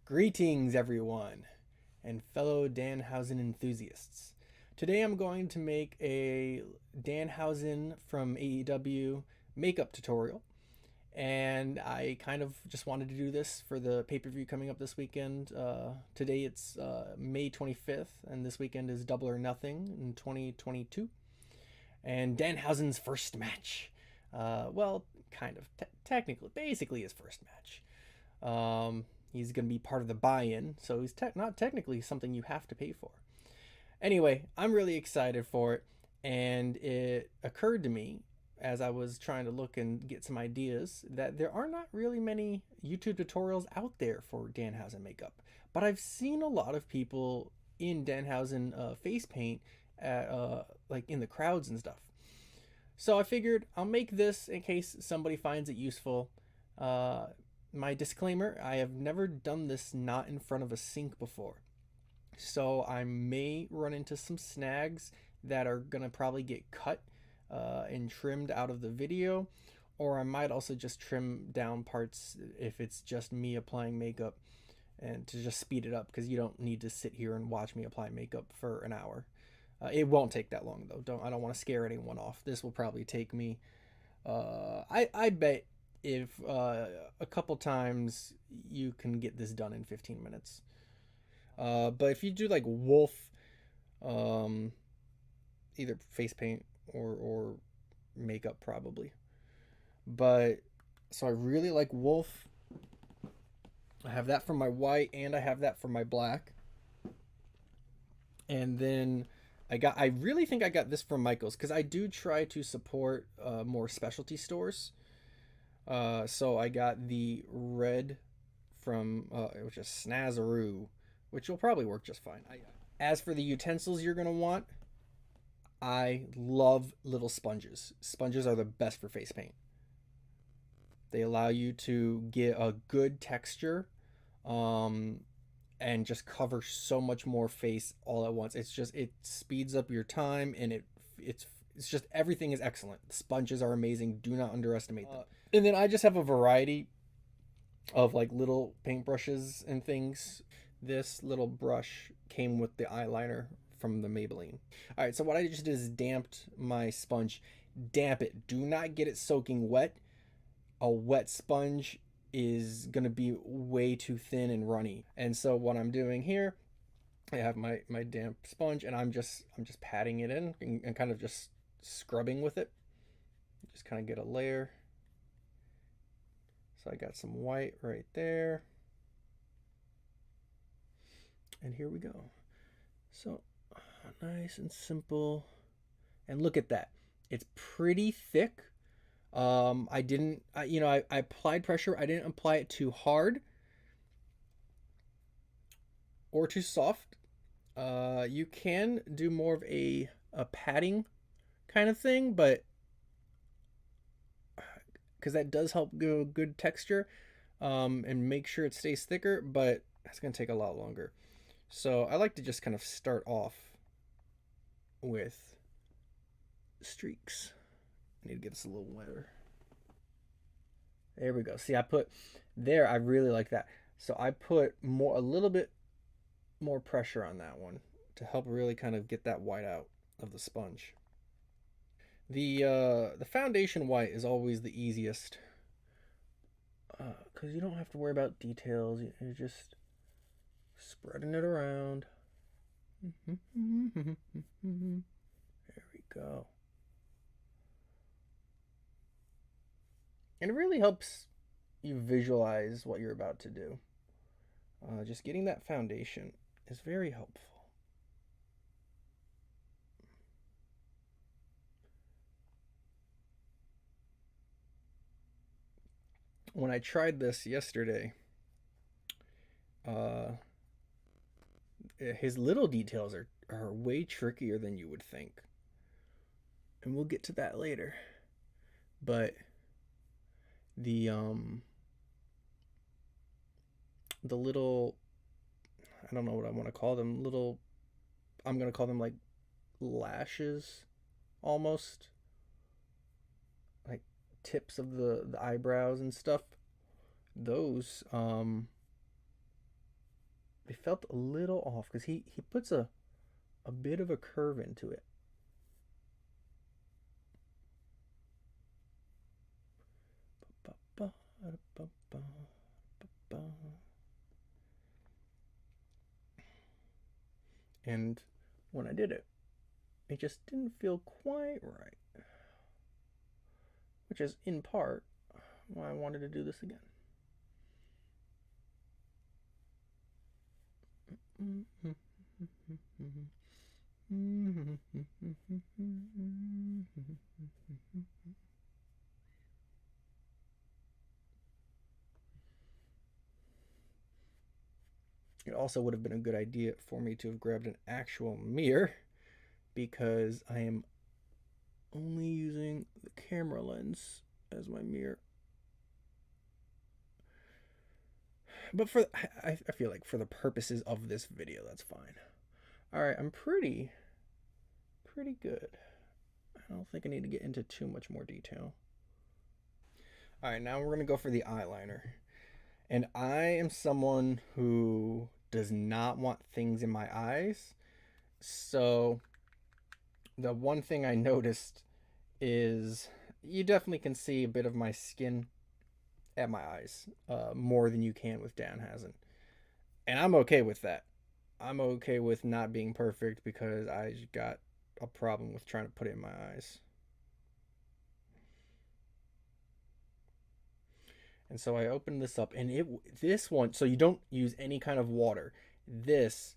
Greetings, everyone, and fellow Danhausen enthusiasts. Today I'm going to make a Danhausen from AEW makeup tutorial, and I kind of just wanted to do this for the pay-per-view coming up this weekend. Today it's May 25th, and this weekend is Double or Nothing in 2022, and Danhausen's first match. Well, kind of, technically, basically his first match. He's going to be part of the buy-in, so he's not technically something you have to pay for. Anyway, I'm really excited for it, and it occurred to me as I was trying to look and get some ideas that there are not really many YouTube tutorials out there for Danhausen makeup, but I've seen a lot of people in Danhausen face paint at like in the crowds and stuff. So I figured I'll make this in case somebody finds it useful. My disclaimer, I have never done this not in front of a sink before. So I may run into some snags that are going to probably get cut and trimmed out of the video. Or I might also just trim down parts if it's just me applying makeup and to just speed it up, because you don't need to sit here and watch me apply makeup for an hour. It won't take that long though. I don't want to scare anyone off. This will probably take me, I bet if a couple times you can get this done in 15 minutes. But if you do like Wolfe, either face paint or makeup probably. But so I really like Wolfe. I have that for my white and I have that for my black. And then I really think I got this from Michael's, because I do try to support more specialty stores. So I got the red from which is Snazaroo, which will probably work just fine. As for the utensils you're gonna want, I love little sponges. Sponges are the best for face paint. They allow you to get a good texture, and just cover so much more face all at once. It speeds up your time, and it's just everything is excellent. The sponges are amazing. Do not underestimate them. And then I just have a variety of like little paintbrushes and things. This little brush came with the eyeliner from the Maybelline. All right, so what I just did is damped my sponge. Damp it. Do not get it soaking wet. A wet sponge is going to be way too thin and runny. And so what I'm doing here, I have my damp sponge, and I'm just patting it in and kind of just scrubbing with it. Just kind of get a layer. So I got some white right there. And here we go. So nice and simple. And look at that. It's pretty thick. I didn't, I applied pressure. I didn't apply it too hard or too soft. You can do more of a padding kind of thing, but because that does help give a good texture, and make sure it stays thicker, but that's going to take a lot longer. So I like to just kind of start off with streaks. I need to get this a little wetter. There we go. See, I put there, I really like that. So I put a little bit more pressure on that one to help really kind of get that white out of the sponge. The foundation white is always the easiest, because you don't have to worry about details. You're just spreading it around. There we go. And it really helps you visualize what you're about to do. Just getting that foundation is very helpful. When I tried this yesterday, his little details are way trickier than you would think. And we'll get to that later. But the little, I don't know what I want to call them, I'm going to call them like lashes almost, like tips of the eyebrows and stuff. Those they felt a little off because he puts a bit of a curve into it. And when I did it, it just didn't feel quite right, which is in part why I wanted to do this again. It also would have been a good idea for me to have grabbed an actual mirror because I am only using the camera lens as my mirror. But I feel like for the purposes of this video, that's fine. All right, I'm pretty good. I don't think I need to get into too much more detail. All right, now we're gonna go for the eyeliner. And I am someone who does not want things in my eyes. So the one thing I noticed is you definitely can see a bit of my skin at my eyes, more than you can with Danhausen. And I'm okay with that. I'm okay with not being perfect because I got a problem with trying to put it in my eyes. And so I opened this up, and this one, so you don't use any kind of water. This,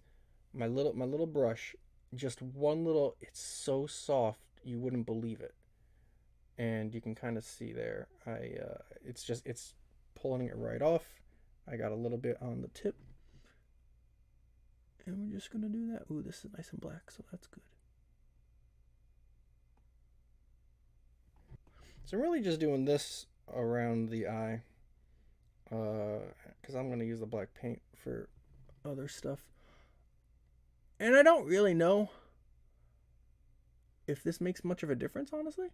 my little brush, just one little, it's so soft you wouldn't believe it. And you can kind of see there, it's pulling it right off. I got a little bit on the tip, and we're just gonna do that. Ooh, this is nice and black, so that's good. So I'm really just doing this around the eye, because I'm gonna use the black paint for other stuff. And I don't really know if this makes much of a difference, honestly.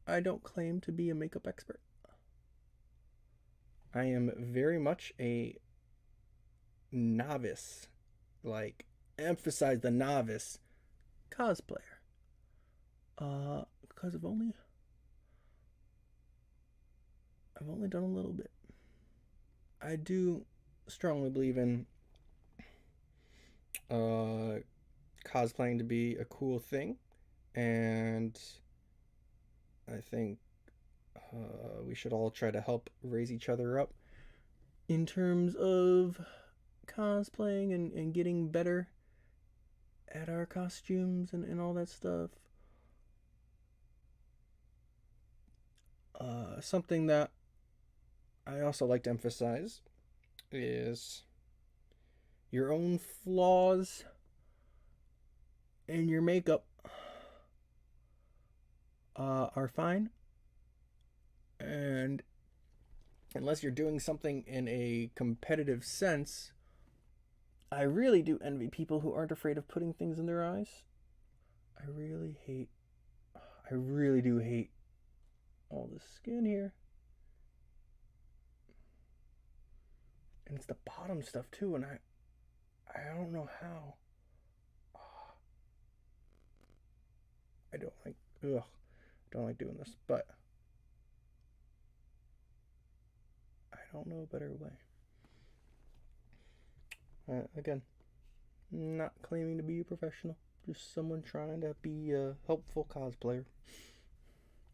I don't claim to be a makeup expert. I am very much a novice, like emphasize the novice cosplayer. Because I've only done a little bit. I do strongly believe in cosplaying to be a cool thing, and I think we should all try to help raise each other up in terms of cosplaying and getting better at our costumes and all that stuff. Something that I also like to emphasize is your own flaws in your makeup are fine. And unless you're doing something in a competitive sense, I really do envy people who aren't afraid of putting things in their eyes. I really do hate all the skin here. And it's the bottom stuff too, and I don't know how. I don't like doing this, but I don't know a better way. Again, not claiming to be a professional, just someone trying to be a helpful cosplayer.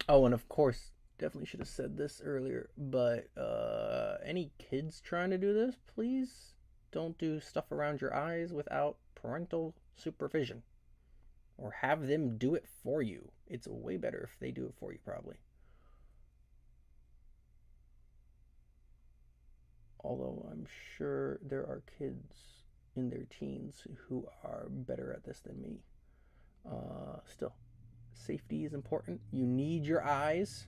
Oh, and of course, definitely should have said this earlier, but any kids trying to do this, please don't do stuff around your eyes without parental supervision. Or have them do it for you. It's way better if they do it for you, probably. Although I'm sure there are kids in their teens who are better at this than me. Still, safety is important. You need your eyes.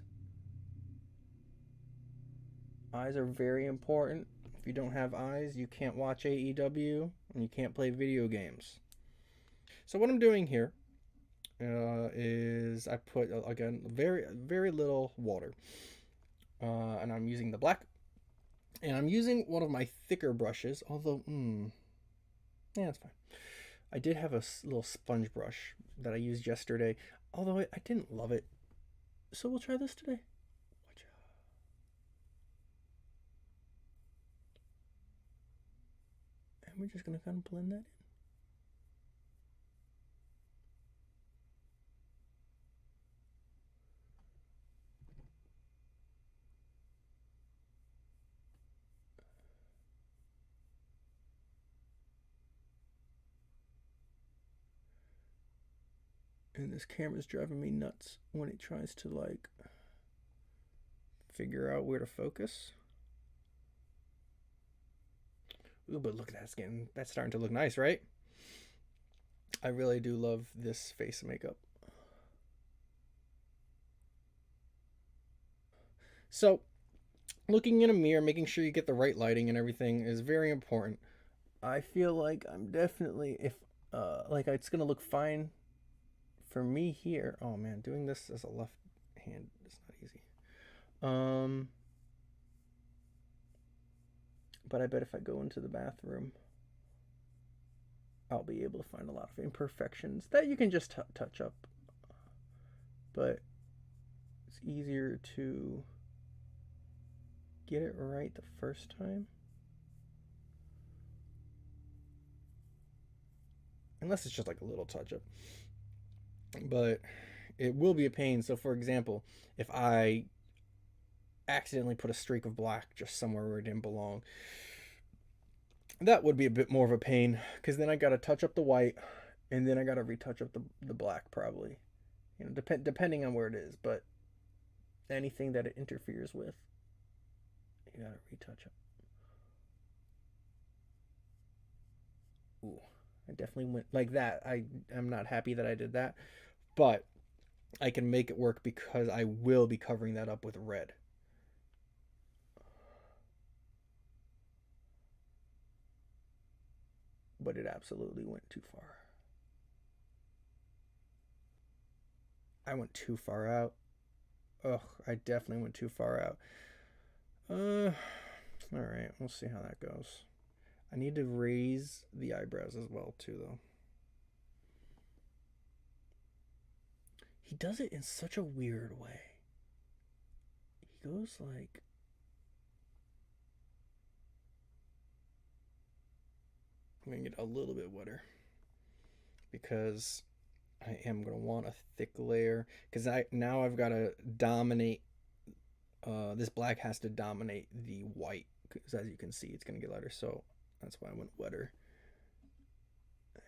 Eyes are very important. If you don't have eyes, you can't watch AEW and you can't play video games. So what I'm doing here is I put, again, very little water. and I'm using the black. And I'm using one of my thicker brushes, although, yeah, it's fine. I did have a little sponge brush that I used yesterday, although I didn't love it. So we'll try this today. And we're just going to kind of blend that in. And this camera's driving me nuts when it tries to, like, figure out where to focus. Ooh, but look at that skin. That's starting to look nice, right? I really do love this face makeup. So, looking in a mirror, making sure you get the right lighting and everything is very important. I feel like I'm definitely, if, like, it's gonna look fine for me here. Oh man, doing this as a left hand is not easy. But I bet if I go into the bathroom, I'll be able to find a lot of imperfections that you can just touch up. But it's easier to get it right the first time. Unless it's just like a little touch up. But it will be a pain. So, for example, if I accidentally put a streak of black just somewhere where it didn't belong, that would be a bit more of a pain, because then I gotta touch up the white, and then I gotta retouch up the black probably. You know, depending on where it is, but anything that it interferes with, you gotta retouch up. Ooh, I definitely went like that. I'm not happy that I did that, but I can make it work because I will be covering that up with red. But it absolutely went too far. I went too far out. Ugh, I definitely went too far out. All right, we'll see how that goes. I need to raise the eyebrows as well too, though. He does it in such a weird way. He goes like, I'm gonna get a little bit wetter because I am gonna want a thick layer, because I've got to dominate. This black has to dominate the white, because as you can see, it's gonna get lighter. So that's why I went wetter. There,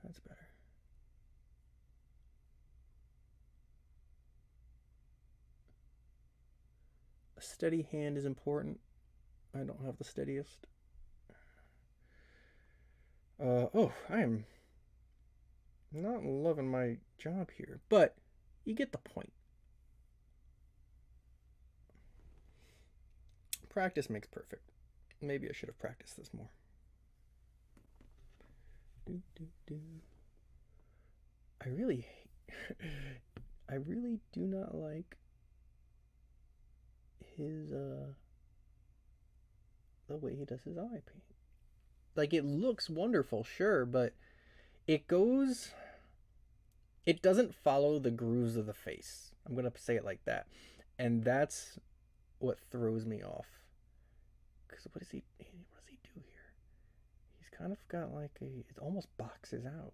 that's better. A steady hand is important. I don't have the steadiest. Oh, I am not loving my job here, but you get the point. Practice makes perfect. Maybe I should have practiced this more. Do, do, do. I really, I really do not like his, the way he does his eye paint. Like, it looks wonderful, sure, but it goes, it doesn't follow the grooves of the face. I'm gonna say it like that. And that's what throws me off. Because what does he do here? He's kind of got like it almost boxes out.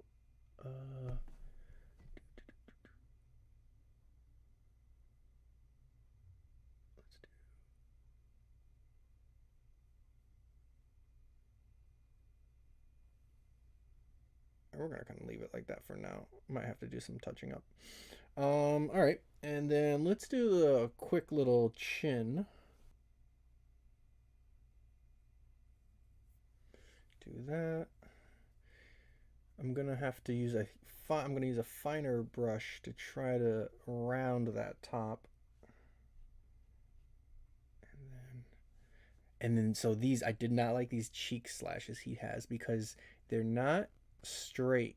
We're gonna kind of leave it like that for now. Might have to do some touching up. All right, and then let's do a quick little chin. Do that. I'm gonna have to use I'm gonna use a finer brush to try to round that top. And then so these, I did not like these cheek slashes he has because they're not straight.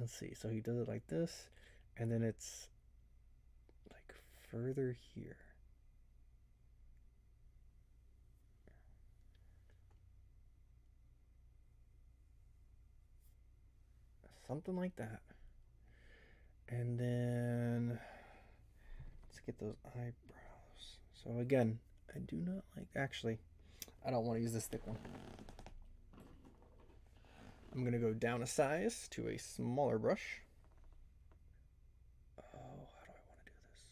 Let's see. So he does it like this, and then it's like further here. Something like that. And then let's get those eyebrows. So again, I do not like, actually, I don't want to use this thick one. I'm going to go down a size to a smaller brush. Oh, how do I want to do this?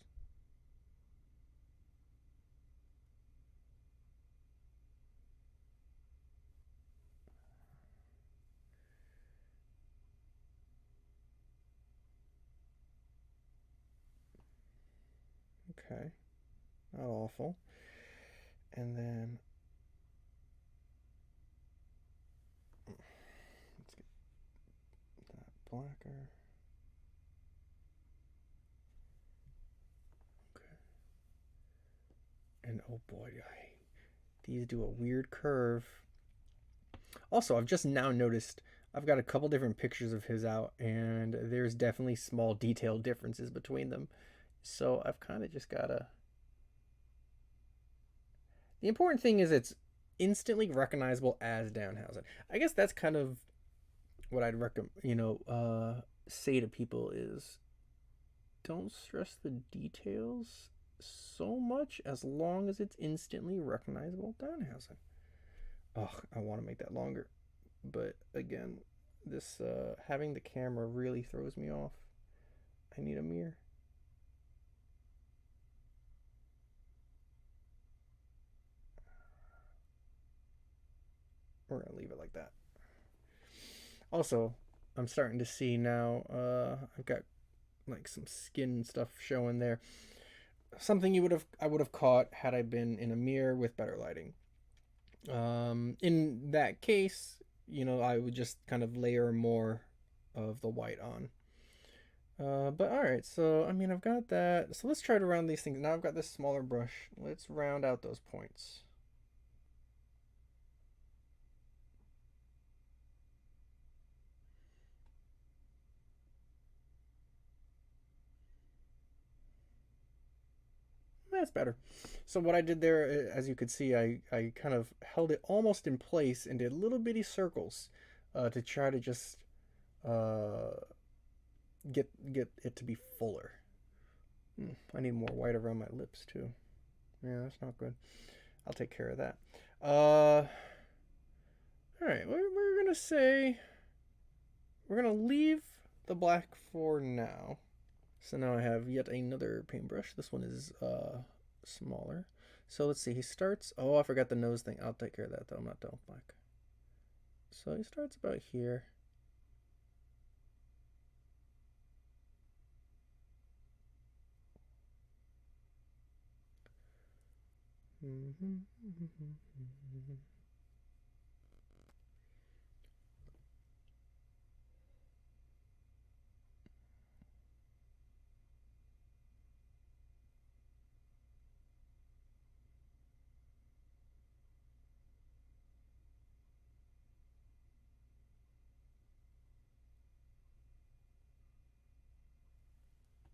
Okay, not awful. And then let's get that blacker. Okay. And oh boy, these do a weird curve. Also, I've just now noticed I've got a couple different pictures of his out, and there's definitely small detail differences between them. So I've kind of just gotta. The important thing is it's instantly recognizable as Danhausen. I guess that's kind of what I'd recommend. Say to people is, don't stress the details so much as long as it's instantly recognizable Danhausen. Oh, I want to make that longer, but again, this having the camera really throws me off. I need a mirror. We're gonna leave it like that. Also, I'm starting to see now. I've got like some skin stuff showing there. Something I would have caught had I been in a mirror with better lighting. In that case, I would just kind of layer more of the white on. But all right, so I mean, I've got that. So let's try to round these things. Now I've got this smaller brush. Let's round out those points. That's better. So what I did there, as you could see, I kind of held it almost in place and did little bitty circles to try to just uh, get it to be fuller. I need more white around my lips too. Yeah, that's not good. I'll take care of that. All right, we're gonna say we're gonna leave the black for now. So now I have yet another paintbrush. This one is smaller. So let's see. He starts. Oh, I forgot the nose thing. I'll take care of that though. I'm not done with black. So he starts about here.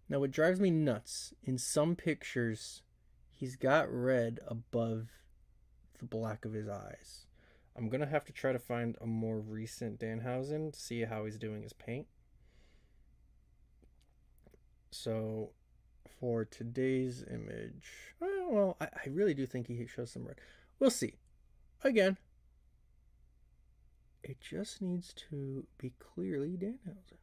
Now, what drives me nuts, in some pictures, he's got red above the black of his eyes. I'm going to have to try to find a more recent Danhausen to see how he's doing his paint. So, for today's image, well, I really do think he shows some red. We'll see. Again, it just needs to be clearly Danhausen.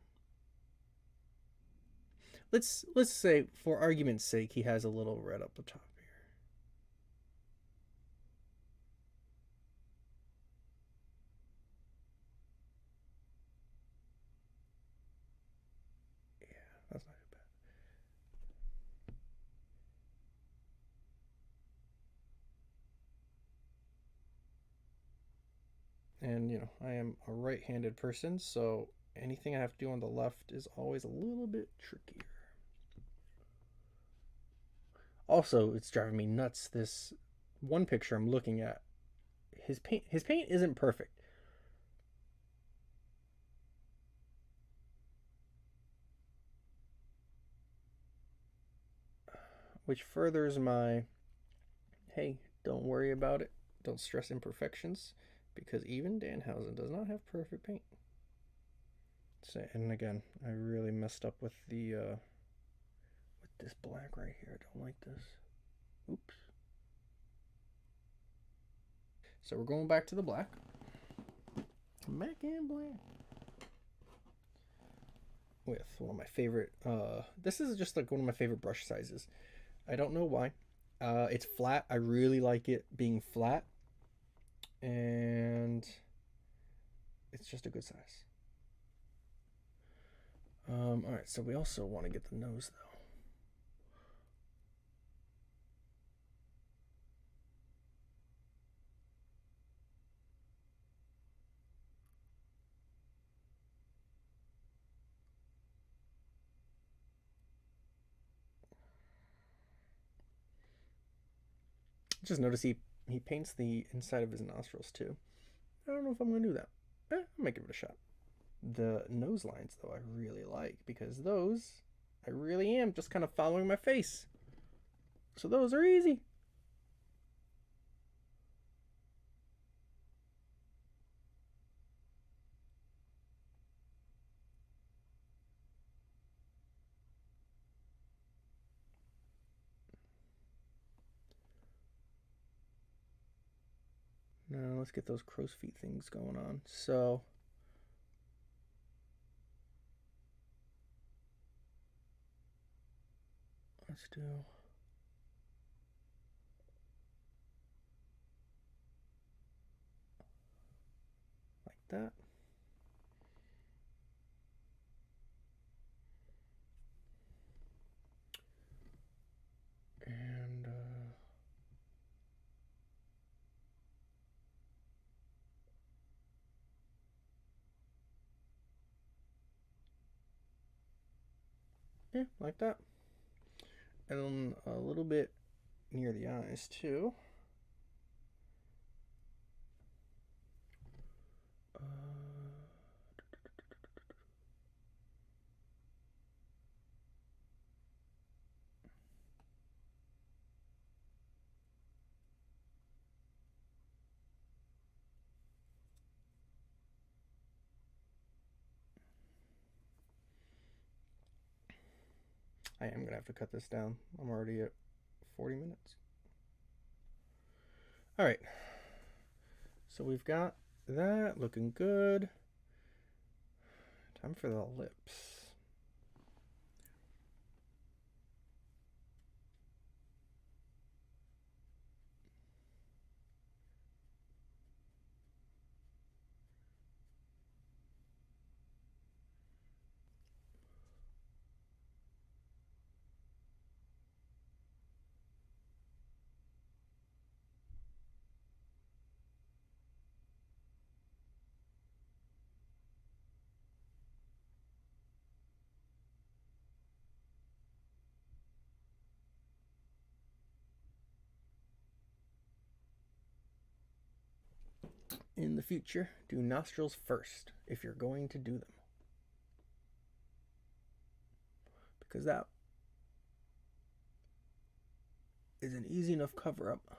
Let's say, for argument's sake, he has a little red up the top here. Yeah, that's not too bad. And I am a right-handed person, so anything I have to do on the left is always a little bit trickier. Also, it's driving me nuts. This one picture I'm looking at, his paint isn't perfect. which furthers my, hey, don't worry about it, don't stress imperfections, because even Danhausen does not have perfect paint. So, and again, I really messed up with the with this black right here. I don't like this. Oops. So we're going back to the black. Back in black. With one of my favorite, this is just like one of my favorite brush sizes. I don't know why. It's flat. I really like it being flat. And it's just a good size. Alright, so we also want to get the nose though. Just notice he paints the inside of his nostrils too. I don't know if I'm gonna do that. I might give it a shot. The nose lines though I really like, because those I really am just kind of following my face. So those are easy. Now let's get those crow's feet things going on. So let's do like that. And yeah, like that. And then a little bit near the eyes too. I am gonna have to cut this down. I'm already at 40 minutes. All right. So we've got that looking good. Time for the lips. In the future, do nostrils first if you're going to do them, because that is an easy enough cover up.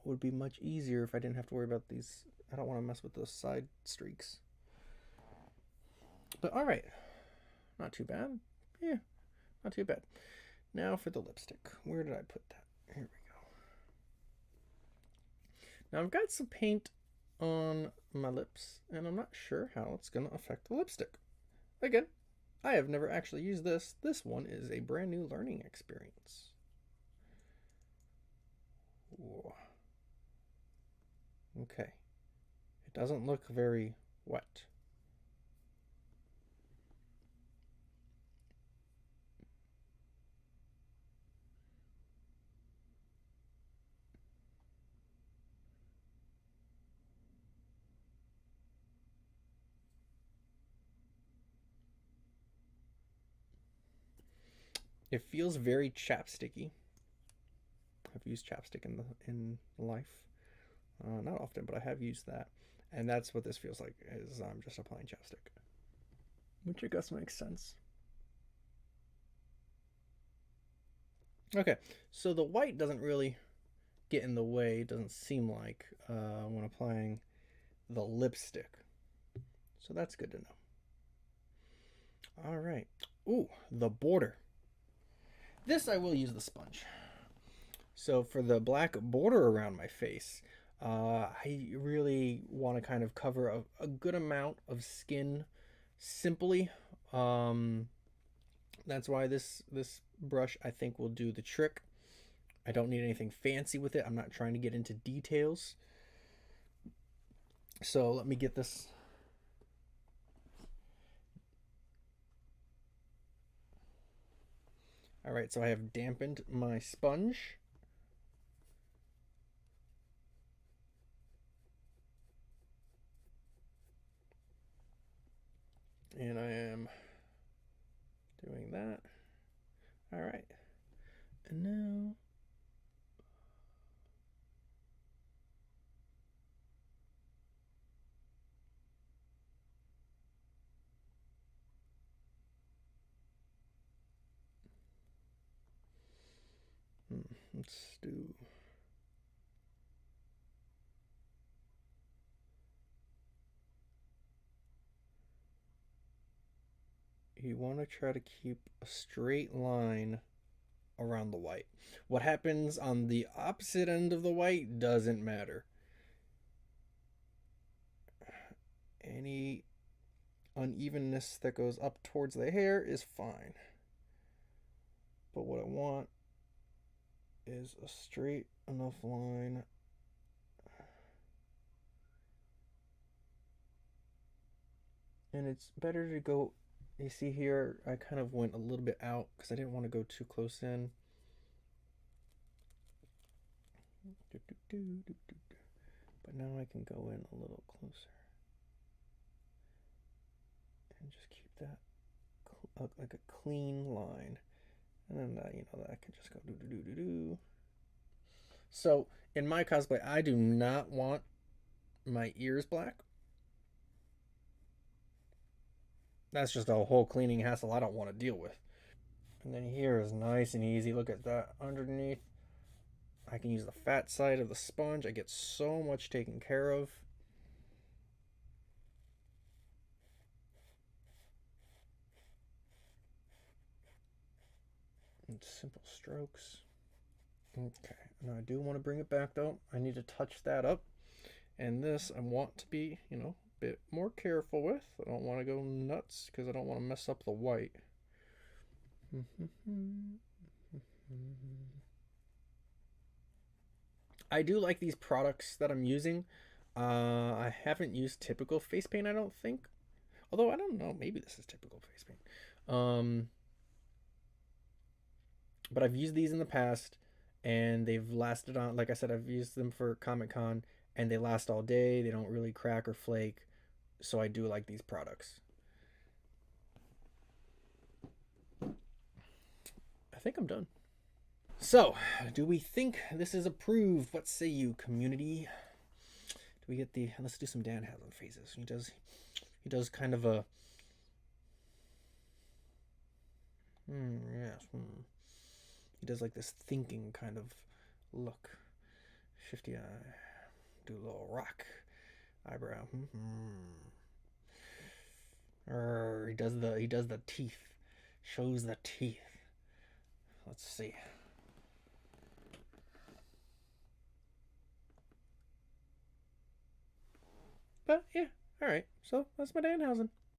Would be much easier if I didn't have to worry about these. I don't want to mess with those side streaks. But all right, not too bad. Yeah, not too bad. Now for the lipstick. Where did I put that? Here we go. Now I've got some paint on my lips, and I'm not sure how it's going to affect the lipstick. Again, I have never actually used this. This one is a brand new learning experience. Ooh. Okay. It doesn't look very wet. It feels very chapsticky. I've used chapstick in life, not often, but I have used that, and that's what this feels like. Is I'm just applying chapstick, which I guess makes sense. Okay, so the white doesn't really get in the way, it doesn't seem like, when applying the lipstick. So that's good to know. All right. Ooh, the border. This I will use the sponge. So for the black border around my face, I really want to kind of cover a good amount of skin simply. Um, that's why this brush I think will do the trick. I don't need anything fancy with it. I'm not trying to get into details. So let me get this. All right, so I have dampened my sponge. And I am doing that. All right. And now let's do. You want to try to keep a straight line around the white. What happens on the opposite end of the white doesn't matter. Any unevenness that goes up towards the hair is fine. But what I want is a straight enough line. And it's better to go, you see here, I kind of went a little bit out because I didn't want to go too close in. But now I can go in a little closer. And just keep that like a clean line. And then that, that can just go do. So in my cosplay, I do not want my ears black. That's just a whole cleaning hassle I don't want to deal with. And then here is nice and easy. Look at that underneath. I can use the fat side of the sponge. I get so much taken care of. And simple strokes. Okay, now I do want to bring it back though. I need to touch that up. And this I want to be, a bit more careful with. I don't want to go nuts because I don't want to mess up the white. I do like these products that I'm using. I haven't used typical face paint, I don't think. Although I don't know, maybe this is typical face paint. But I've used these in the past, and they've lasted on. Like I said, I've used them for Comic Con, and they last all day. They don't really crack or flake, so I do like these products. I think I'm done. So, do we think this is approved? What say you, community? Do we get the? Let's do some Danhausen phases. He does kind of a. Yes. He does like this thinking kind of look. Shifty eye. Do a little rock eyebrow. He does the teeth. Shows the teeth. Let's see. But yeah, all right. So that's my Danhausen.